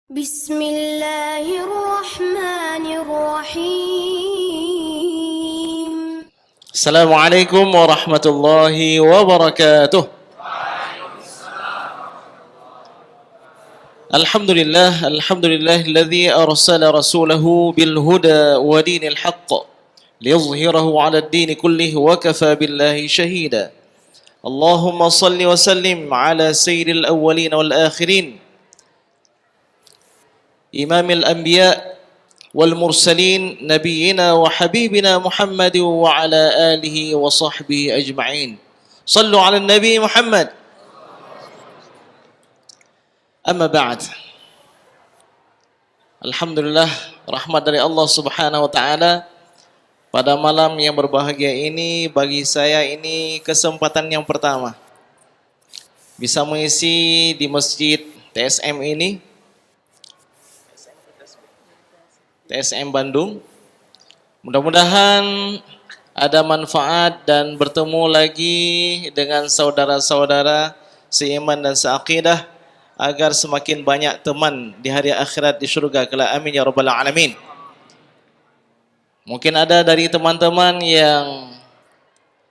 بسم الله الرحمن الرحيم. السلام عليكم ورحمة الله وبركاته. الحمد لله الذي أرسل رسوله بالهدى ودين الحق ليظهره على الدين كله وكفى بالله شهيدا. اللهم صل وسلم على سيد الأولين والآخرين إمام الأنبياء والمرسلين نبينا وحبيبنا محمد وعلى آله وصحبه أجمعين. صلوا على النبي محمد. Amma ba'd. Alhamdulillah, rahmat dari Allah Subhanahu wa taala. Pada malam yang berbahagia ini, bagi saya ini kesempatan yang pertama bisa mengisi di masjid TSM ini, TSM Bandung. Mudah-mudahan ada manfaat dan bertemu lagi dengan saudara-saudara seiman dan seaqidah, agar semakin banyak teman di hari akhirat di surga kelak. Amin ya rabbal alamin. Mungkin ada dari teman-teman yang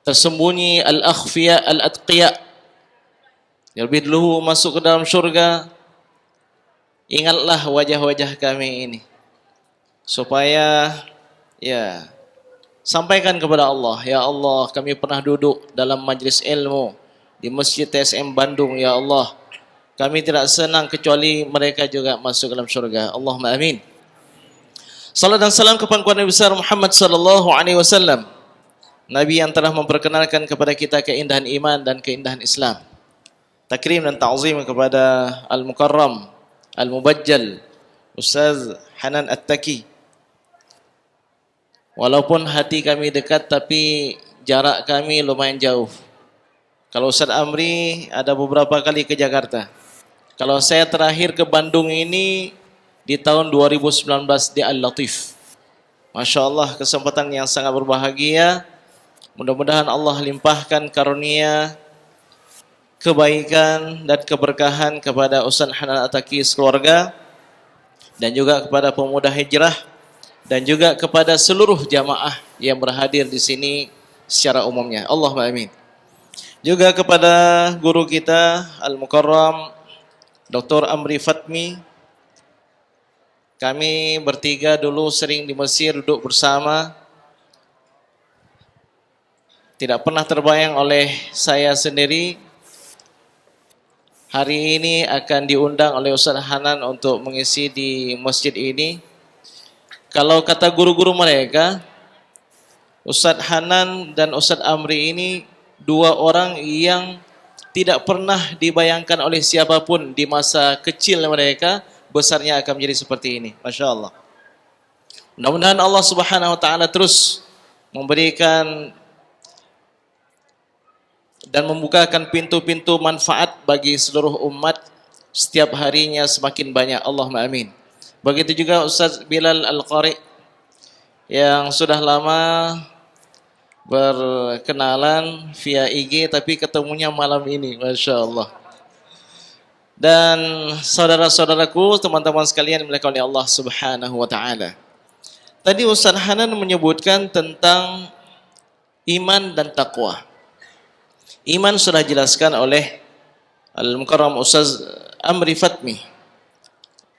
tersembunyi, al-akhfiya, al-atqiya, yang lebih dulu masuk ke dalam surga. Ingatlah wajah-wajah kami ini, supaya sampaikan kepada Allah, ya Allah, kami pernah duduk dalam majlis ilmu di Masjid TSM Bandung, ya Allah. Kami tidak senang kecuali mereka juga masuk dalam surga. Allahumma amin. Salam dan salam kepada Nabi besar Muhammad sallallahu alaihi wasallam, Nabi yang telah memperkenalkan kepada kita keindahan iman dan keindahan Islam. Takrim dan ta'zim kepada Al-Mukarram, Al-Mubajjal, Ustaz Hanan At-Taki. Walaupun hati kami dekat, tapi jarak kami lumayan jauh. Kalau Ustaz Amri ada beberapa kali ke Jakarta. Kalau saya terakhir ke Bandung ini di tahun 2019 di Al-Latif. Masya Allah, kesempatan yang sangat berbahagia. Mudah-mudahan Allah limpahkan karunia, kebaikan dan keberkahan kepada Ustaz Hanan At-Taki sekeluarga, dan juga kepada pemuda hijrah, dan juga kepada seluruh jamaah yang berhadir di sini secara umumnya. Allahumma amin. Juga kepada guru kita Al-Mukarram Dr. Amri Fatmi. Kami bertiga dulu sering di Mesir duduk bersama. Tidak pernah terbayang oleh saya sendiri hari ini akan diundang oleh Ustaz Hanan untuk mengisi di masjid ini. Kalau kata guru-guru mereka, Ustaz Hanan dan Ustaz Amri ini dua orang yang tidak pernah dibayangkan oleh siapapun di masa kecil mereka besarnya akan menjadi seperti ini. Masya Allah. Mudah-mudahan Allah Subhanahu wa taala terus memberikan dan membukakan pintu-pintu manfaat bagi seluruh umat setiap harinya semakin banyak. Allahumma amin. Begitu juga Ustaz Bilal Al-Qari yang sudah lama berkenalan via IG, tapi ketemunya malam ini, Masya Allah. Dan saudara-saudaraku, teman-teman sekalian dimuliakan oleh Allah Subhanahu wa ta'ala. Tadi Ustaz Hanan menyebutkan tentang iman dan taqwa. Iman sudah dijelaskan oleh Al-Mukarram Ustaz Amri Fatmi.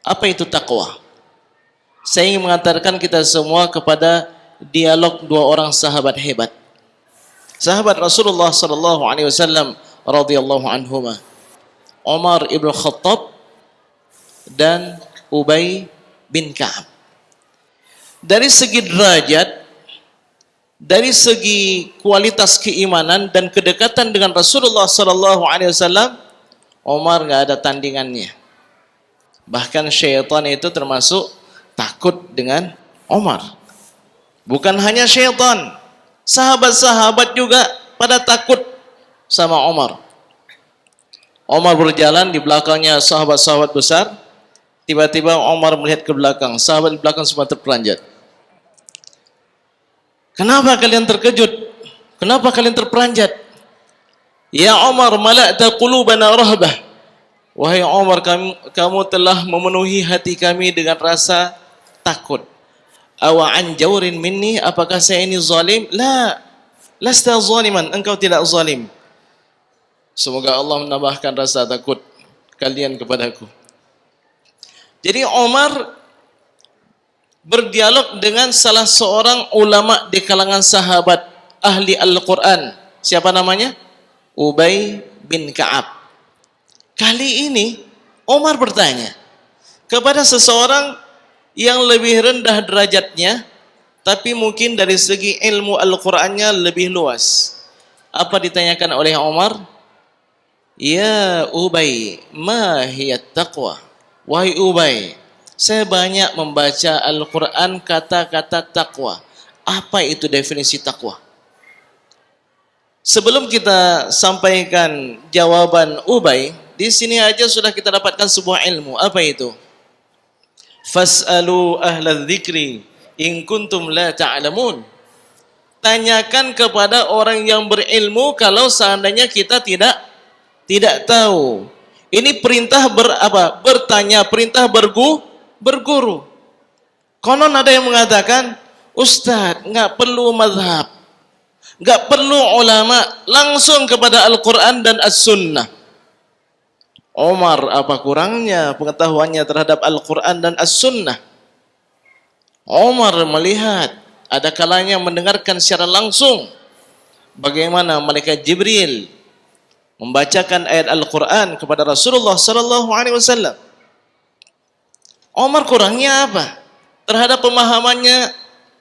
Apa itu taqwa? Saya ingin mengantarkan kita semua kepada dialog dua orang sahabat hebat, sahabat Rasulullah sallallahu alaihi wasallam radhiyallahu anhuma, Umar ibn Khattab dan Ubay bin Ka'ab. Dari segi derajat, dari segi kualitas keimanan dan kedekatan dengan Rasulullah sallallahu alaihi wasallam, Umar enggak ada tandingannya. Bahkan syaitan itu termasuk takut dengan Umar. Bukan hanya syaitan, sahabat-sahabat juga pada takut sama Umar. Umar berjalan, di belakangnya sahabat-sahabat besar. Tiba-tiba Umar melihat ke belakang, sahabat di belakang semua terperanjat. Kenapa kalian terkejut? Kenapa kalian terperanjat? Ya Umar, mala'ta qulubana rahbah. Wahai Umar, kamu telah memenuhi hati kami dengan rasa takut. Awa an jaurin minni, apakah saya ini zalim? La, lasta zaliman, engkau tidak zalim. Semoga Allah menambahkan rasa takut kalian kepadaku. Jadi Umar berdialog dengan salah seorang ulama di kalangan sahabat ahli Al-Quran. Siapa namanya? Ubay bin Ka'ab. Kali ini Umar bertanya kepada seseorang yang lebih rendah derajatnya, tapi mungkin dari segi ilmu Al-Qur'annya lebih luas. Apa ditanyakan oleh Umar? Ya Ubay, ma hiya taqwa? Wahai Ubay, saya banyak membaca Al-Qur'an kata-kata takwa. Apa itu definisi takwa? Sebelum kita sampaikan jawaban Ubay, di sini aja sudah kita dapatkan sebuah ilmu. Apa itu? Fas'alu ahla dzikri in kuntum la ta'lamun. Tanyakan kepada orang yang berilmu kalau seandainya kita tidak tahu. Ini perintah bertanya, perintah berguru. Konon ada yang mengatakan, Ustaz, enggak perlu mazhab, enggak perlu ulama, langsung kepada Al-Qur'an dan As-Sunnah. Umar, apa kurangnya pengetahuannya terhadap Al-Quran dan As-Sunnah? Umar melihat ada kalanya mendengarkan secara langsung bagaimana malaikat Jibril membacakan ayat Al-Quran kepada Rasulullah sallallahu alaihi wasallam. Umar kurangnya apa? Terhadap pemahamannya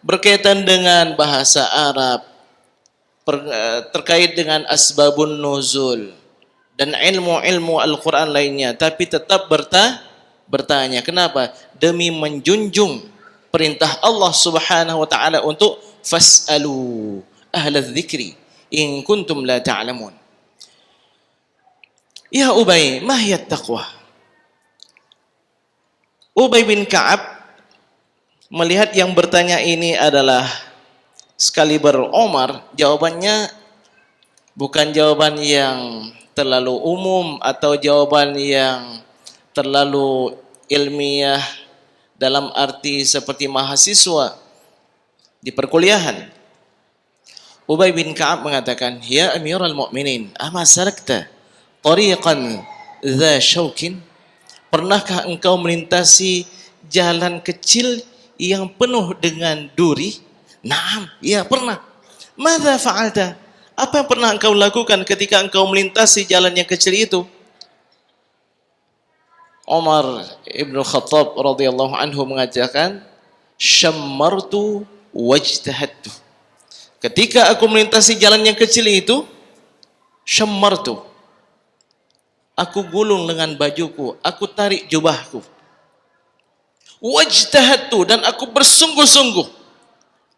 berkaitan dengan bahasa Arab, terkait dengan asbabun nuzul dan ilmu-ilmu Al-Quran lainnya, tapi tetap bertanya. Kenapa? Demi menjunjung perintah Allah Subhanahu wa taala untuk fas'alu ahla dzikri in kuntum la ta'lamun. Ya Ubay, ma hiya taqwa? Ubay bin Ka'ab melihat yang bertanya ini adalah sekaliber Umar, jawabannya bukan jawaban yang terlalu umum atau jawaban yang terlalu ilmiah dalam arti seperti mahasiswa di perkuliahan. Ubay bin Ka'ab mengatakan, Ya Amirul Mu'minin, ama sarakta tariqan dha syaukin? Pernahkah engkau melintasi jalan kecil yang penuh dengan duri? Naam, ya pernah. Madza fa'alta? Apa yang pernah engkau lakukan ketika engkau melintasi jalan yang kecil itu? Umar ibn Khattab radhiyallahu anhu mengatakan, syammartu wajtahadtu. Ketika aku melintasi jalan yang kecil itu, syammartu, aku gulung dengan bajuku, aku tarik jubahku. Wajtahadtu, dan aku bersungguh-sungguh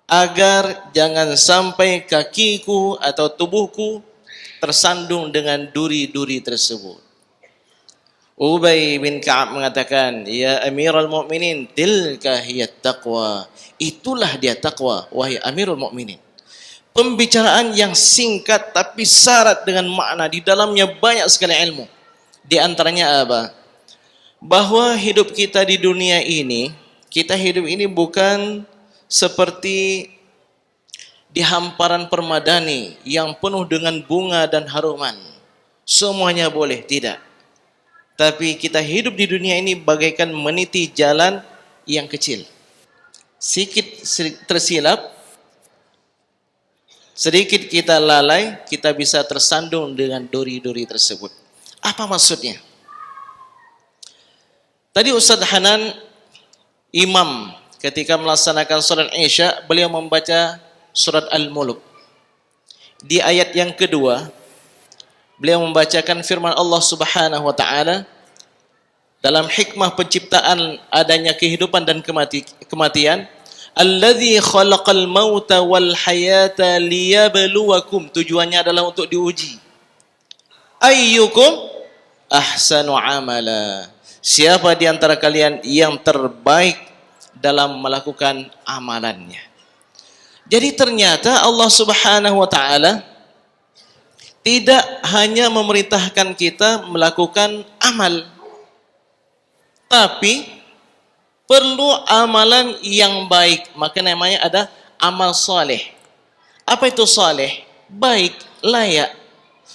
agar jangan sampai kakiku atau tubuhku tersandung dengan duri-duri tersebut. Ubay bin Ka'ab mengatakan, Ya Amirul Mu'minin, tilka hiyat taqwa. Itulah dia taqwa, wahai Amirul Mu'minin. Pembicaraan yang singkat tapi syarat dengan makna, di dalamnya banyak sekali ilmu. Di antaranya apa? Bahwa hidup kita di dunia ini, kita hidup ini bukan seperti di hamparan permadani yang penuh dengan bunga dan haruman. Semuanya boleh, tidak. Tapi kita hidup di dunia ini bagaikan meniti jalan yang kecil. Sedikit tersilap, sedikit kita lalai, kita bisa tersandung dengan duri-duri tersebut. Apa maksudnya? Tadi Ustaz Hanan, imam, ketika melaksanakan salat Isya, beliau membaca surat Al-Mulk. Di ayat yang kedua, beliau membacakan firman Allah Subhanahu wa taala dalam hikmah penciptaan adanya kehidupan dan kematian. Alladzi khalaqal mauta wal hayata liyabluwakum. Tujuannya adalah untuk diuji. Ayyukum ahsanu amala. Siapa di antara kalian yang terbaik dalam melakukan amalannya. Jadi ternyata Allah Subhanahu wa taala tidak hanya memerintahkan kita melakukan amal, tapi perlu amalan yang baik. Maka namanya ada amal saleh. Apa itu saleh? Baik, layak,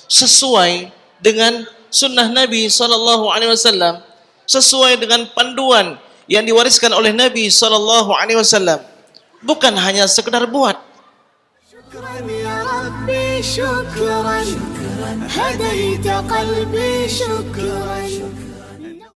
sesuai dengan sunnah Nabi SAW, sesuai dengan panduan yang diwariskan oleh Nabi SAW. Bukan hanya sekedar buat. شكرا يا ربي شكرا هديت قلبي شكرا